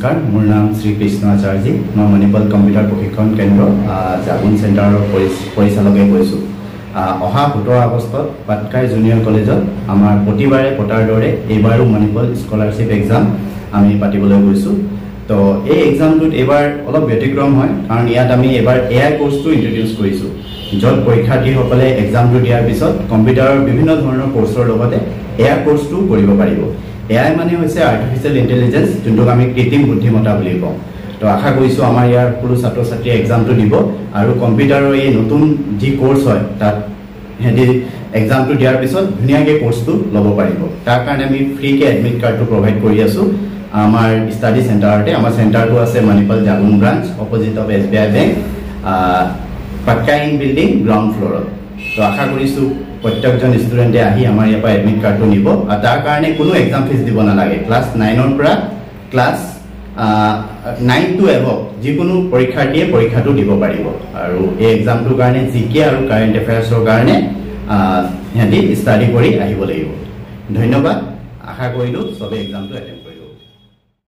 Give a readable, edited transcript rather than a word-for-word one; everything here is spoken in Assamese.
নমস্কাৰ মোৰ নাম শ্ৰী কৃষ্ণ আচাৰ্য মই মণিপাল কম্পিউটাৰ প্ৰশিক্ষণ কেন্দ্ৰ জাগুন চেণ্টাৰৰ পৰিচালকে কৈছোঁ অহা 17 আগষ্টত পাটকাই জুনিয়ৰ কলেজত আমাৰ প্ৰতিবাৰে পতাৰ দৰে এইবাৰো মণিপাল স্কলাৰশ্বিপ এক্সাম আমি পাতিবলৈ গৈছোঁ তো এই এক্সামটোত এবাৰ অলপ ব্যতিক্ৰম হয় কাৰণ ইয়াত আমি এবাৰ এআই কোৰ্সটো ইন্ট্ৰোডিউস কৰিছোঁ য'ত পৰীক্ষাৰ্থীসকলে এক্সামটো দিয়াৰ পিছত কম্পিউটাৰৰ বিভিন্ন ধৰণৰ কোৰ্সৰ লগতে এআই কোৰ্সটো কৰিব পাৰিব এআই মানে হৈছে আৰ্টিফিশিয়াল ইন্টেলিজেন্স যোনটোক আমি কৃত্ৰিম বুদ্ধিমত্তা বুলি কওঁ তো আশা কৰিছোঁ আমাৰ ইয়াৰ সকলো ছাত্ৰ ছাত্ৰীয়ে এক্সামটো দিব আৰু কম্পিউটাৰৰ এই নতুন যি কোৰ্স হয় তাত হেদি এক্সামটো দিয়াৰ পিছত ধুনীয়াকৈ কোৰ্সটো ল'ব পাৰিব তাৰ কাৰণে আমি ফ্ৰীকে এডমিট কাৰ্ডটো প্ৰভাইড কৰি আছোঁ আমাৰ ষ্টাডি চেণ্টাৰতে আমাৰ চেণ্টাৰটো আছে Manipal Jagun branch opposite of SBI bank Patkai building ground ফ্ল'ৰত তো আশা কৰিছোঁ প্ৰত্যেকজন ষ্টুডেণ্টে আহি আমাৰ ইয়াৰ পৰা এডমিট কাৰ্ডটো নিব আৰু তাৰ কাৰণে কোনো এক্সাম ফিজ দিব নালাগে ক্লাছ 9ৰ পৰা ক্লাছ 9 to above যিকোনো পৰীক্ষাৰ্থীয়ে পৰীক্ষাটো দিব পাৰিব আৰু এই এক্সামটোৰ কাৰণে জিকে আৰু কাৰেণ্ট এফেয়াৰ্ছৰ কাৰণে সিহঁতি ষ্টাডি কৰি আহিব লাগিব ধন্যবাদ আশা কৰিলোঁ সবে এক্সামটো এটেম্প